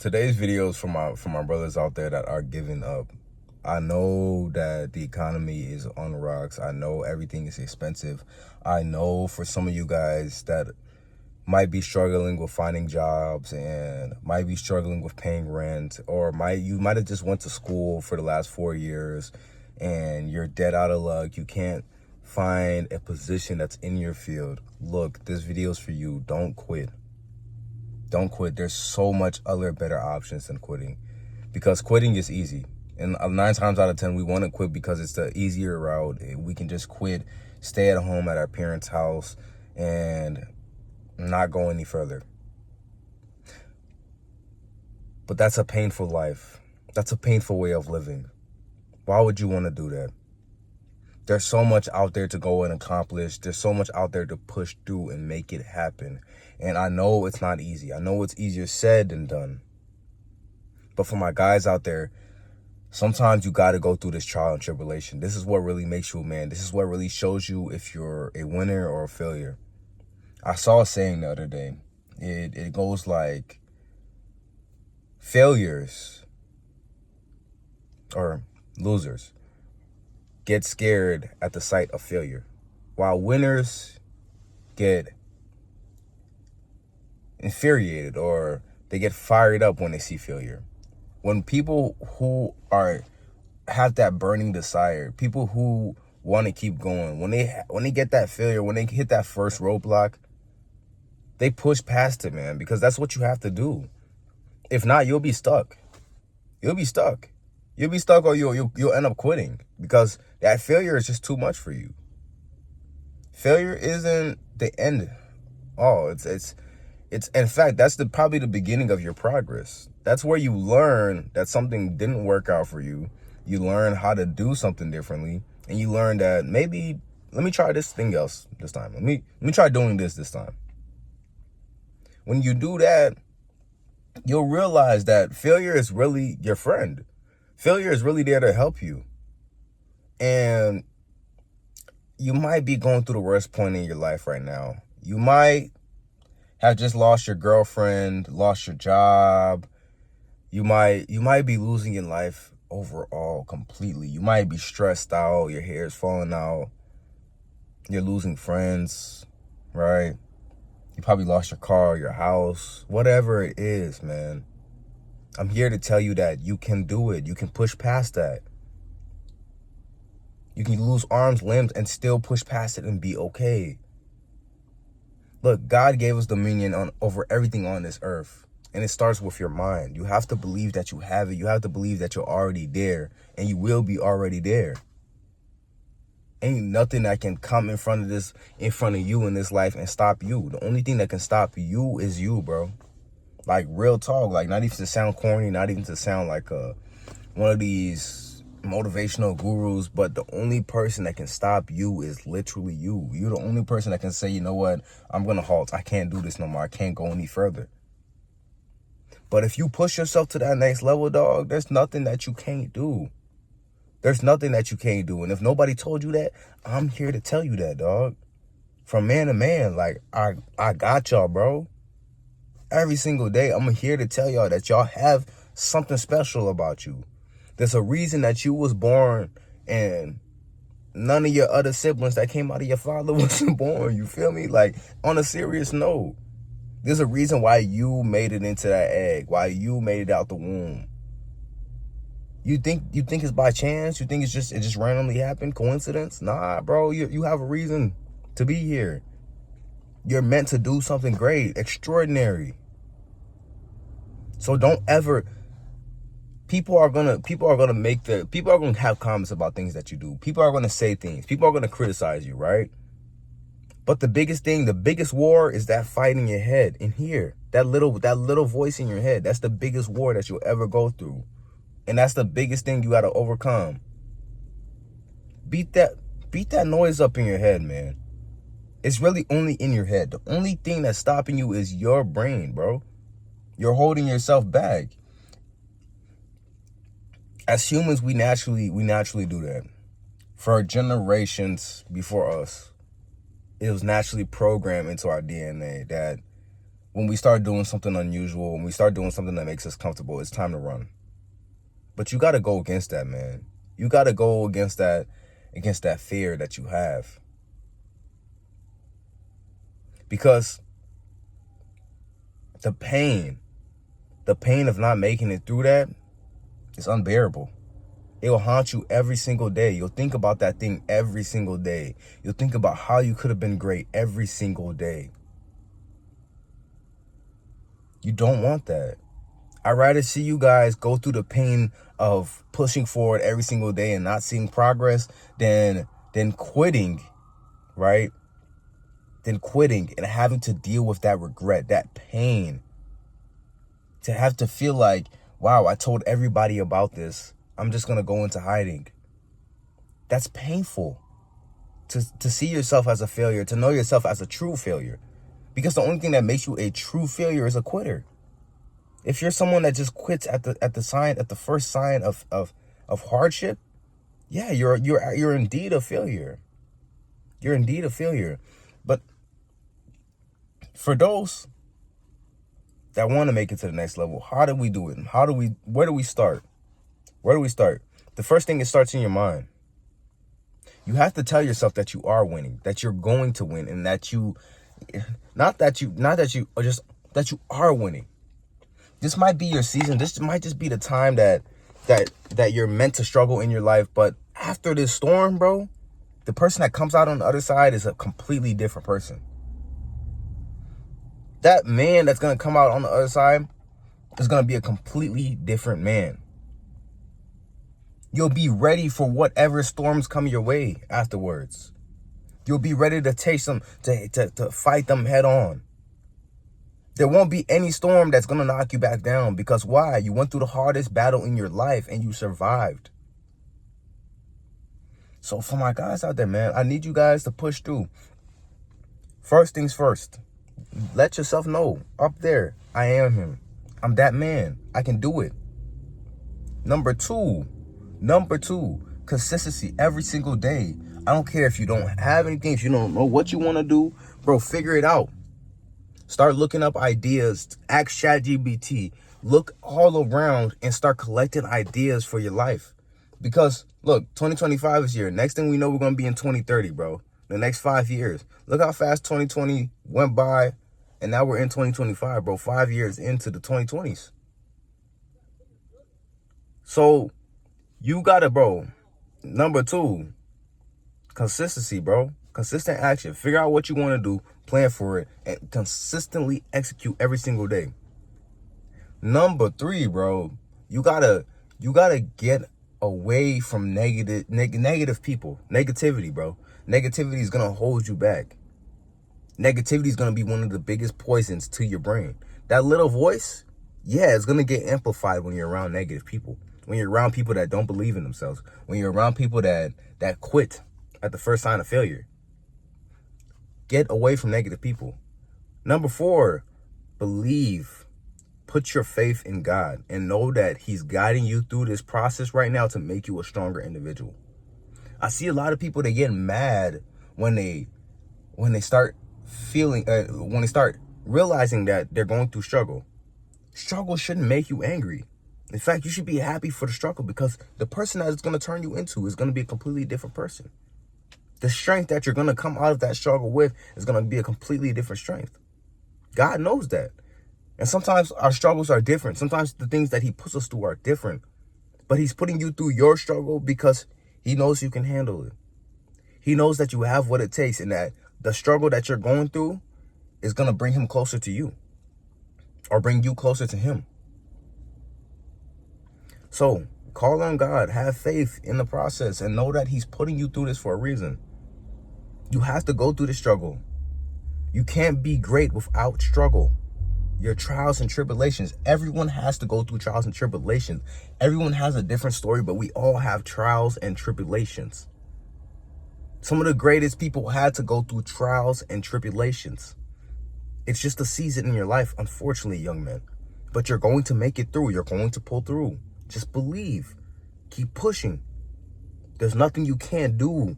Today's video is for my brothers out there that are giving up. I know that the economy is on the rocks. I know everything is expensive. I know for some of you guys that might be struggling with finding jobs and might be struggling with paying rent, or you might have just went to school for the last 4 years and you're dead out of luck. You can't find a position that's in your field. Look, this video is for you. Don't quit. Don't quit. There's so much other better options than quitting, because quitting is easy. And 9 times out of 10, we want to quit because it's the easier route. We can just quit, stay at home at our parents' house, and not go any further. But that's a painful life. That's a painful way of living. Why would you want to do that? There's so much out there to go and accomplish. There's so much out there to push through and make it happen. And I know it's not easy. I know it's easier said than done. But for my guys out there, sometimes you got to go through this trial and tribulation. This is what really makes you a man. This is what really shows you if you're a winner or a failure. I saw a saying the other day. It goes like, failures or losers get scared at the sight of failure, while winners get infuriated, or they get fired up when they see failure. When people who have that burning desire, people who want to keep going, when they get that failure, when they hit that first roadblock, they push past it, man, because that's what you have to do. If not, you'll be stuck. You'll be stuck. You'll be stuck, or you'll end up quitting, because that failure is just too much for you. Failure isn't the end. Oh, it's in fact, that's probably the beginning of your progress. That's where you learn that something didn't work out for you. You learn how to do something differently, and you learn that maybe let me try this thing else this time. Let me try doing this time. When you do that, you'll realize that failure is really your friend. Failure is really there to help you. And you might be going through the worst point in your life right now. You might have just lost your girlfriend, lost your job. You might be losing your life overall completely. You might be stressed out, your hair is falling out, you're losing friends, right? You probably lost your car, your house, whatever it is, man. I'm here to tell you that you can do it. You can push past that. You can lose arms, limbs, and still push past it and be okay. Look, God gave us dominion over everything on this earth. And it starts with your mind. You have to believe that you have it. You have to believe that you're already there. And you will be already there. Ain't nothing that can come in front of you in this life and stop you. The only thing that can stop you is you, bro. Like, real talk. Like, not even to sound corny, not even to sound like one of these motivational gurus, but the only person that can stop you is literally you. You're the only person that can say, you know what, I'm gonna halt. I can't do this no more. I can't go any further. But if you push yourself to that next level, dog, there's nothing that you can't do. There's nothing that you can't do. And if nobody told you that, I'm here to tell you that, dog. From man to man, like, I got y'all, bro. Every single day, I'm here to tell y'all that y'all have something special about you. There's a reason that you was born and none of your other siblings that came out of your father wasn't born. You feel me? Like, on a serious note, there's a reason why you made it into that egg, why you made it out the womb. You think it's by chance? You think it just randomly happened? Coincidence? Nah, bro, you have a reason to be here. You're meant to do something great, extraordinary. So don't ever. People are gonna have comments about things that you do. People are gonna say things. People are gonna criticize you, right? But the biggest war is that fight in your head, in here. That little voice in your head. That's the biggest war that you'll ever go through. And that's the biggest thing you gotta overcome. Beat that noise up in your head, man. It's really only in your head. The only thing that's stopping you is your brain, bro. You're holding yourself back. As humans, we naturally do that. For generations before us, it was naturally programmed into our DNA that when we start doing something unusual, when we start doing something that makes us comfortable, it's time to run. But you got to go against that, man. You got to go against that fear that you have. Because the pain of not making it through that is unbearable. It will haunt you every single day. You'll think about that thing every single day. You'll think about how you could have been great every single day. You don't want that. I'd rather see you guys go through the pain of pushing forward every single day and not seeing progress than quitting, right? Than quitting and having to deal with that regret, that pain. To have to feel like, wow, I told everybody about this. I'm just going to go into hiding. That's painful. To see yourself as a failure, to know yourself as a true failure. Because the only thing that makes you a true failure is a quitter. If you're someone that just quits at the first sign of hardship, yeah, you're indeed a failure. You're indeed a failure. But for those that want to make it to the next level, how do we do it? Where do we start? Where do we start? The first thing, it starts in your mind. You have to tell yourself that you are winning, that you're going to win, and that you are winning. This might be your season. This might just be the time that you're meant to struggle in your life. But after this storm, bro, the person that comes out on the other side is a completely different person. That man that's going to come out on the other side is going to be a completely different man. You'll be ready for whatever storms come your way afterwards. You'll be ready to take them, to fight them head on. There won't be any storm that's going to knock you back down. Because why? You went through the hardest battle in your life and you survived. So for my guys out there, man, I need you guys to push through. First things first. Let yourself know, up there, I am him. I'm that man. I can do it. Number two, consistency every single day. I don't care if you don't have anything, if you don't know what you want to do, bro, figure it out. Start looking up ideas, ask ChatGPT, look all around and start collecting ideas for your life. Because look, 2025 is here. Next thing we know, we're going to be in 2030, bro. The next 5 years. Look how fast 2020 went by, and now we're in 2025, bro. 5 years into the 2020s. So you gotta, bro. Number two, consistency, bro. Consistent action. Figure out what you want to do, plan for it, and consistently execute every single day. Number three, bro, you gotta get away from negative people. Negativity, bro. Negativity is gonna hold you back. Negativity is gonna be one of the biggest poisons to your brain. That little voice, yeah, it's gonna get amplified when you're around negative people. When you're around people that don't believe in themselves. When you're around people that quit at the first sign of failure. Get away from negative people. Number four, believe. Put your faith in God and know that he's guiding you through this process right now to make you a stronger individual. I see a lot of people that get mad when they start feeling, when they start realizing that they're going through struggle. Struggle shouldn't make you angry. In fact, you should be happy for the struggle, because the person that it's going to turn you into is going to be a completely different person. The strength that you're going to come out of that struggle with is going to be a completely different strength. God knows that. And sometimes our struggles are different. Sometimes the things that he puts us through are different. But he's putting you through your struggle because he knows you can handle it. He knows that you have what it takes, and that the struggle that you're going through is going to bring him closer to you, or bring you closer to him. So call on God, have faith in the process, and know that he's putting you through this for a reason. You have to go through the struggle. You can't be great without struggle. Your trials and tribulations. Everyone has to go through trials and tribulations. Everyone has a different story, but we all have trials and tribulations. Some of the greatest people had to go through trials and tribulations. It's just a season in your life, unfortunately, young men. But you're going to make it through. You're going to pull through. Just believe. Keep pushing. There's nothing you can't do.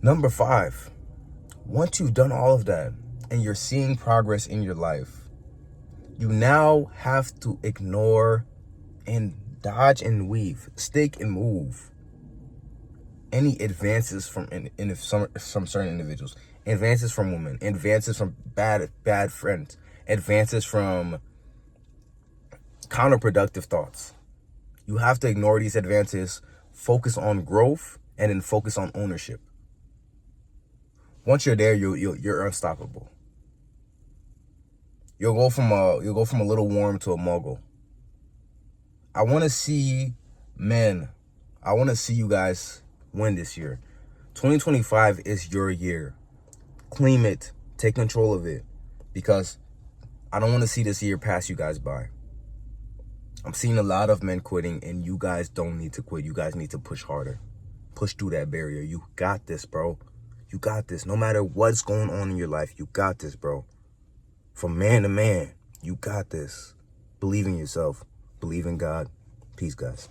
Number 5, once you've done all of that, and you're seeing progress in your life, you now have to ignore and dodge and weave, stick and move any advances from some certain individuals, advances from women, advances from bad friends, advances from counterproductive thoughts. You have to ignore these advances, focus on growth, and then focus on ownership. Once you're there, you're unstoppable. You'll go from a little worm to a mogul. I want to see you guys win this year. 2025 is your year. Claim it. Take control of it, because I don't want to see this year pass you guys by. I'm seeing a lot of men quitting, and you guys don't need to quit. You guys need to push harder. Push through that barrier. You got this, bro. You got this. No matter what's going on in your life, you got this, bro. From man to man, you got this. Believe in yourself. Believe in God. Peace, guys.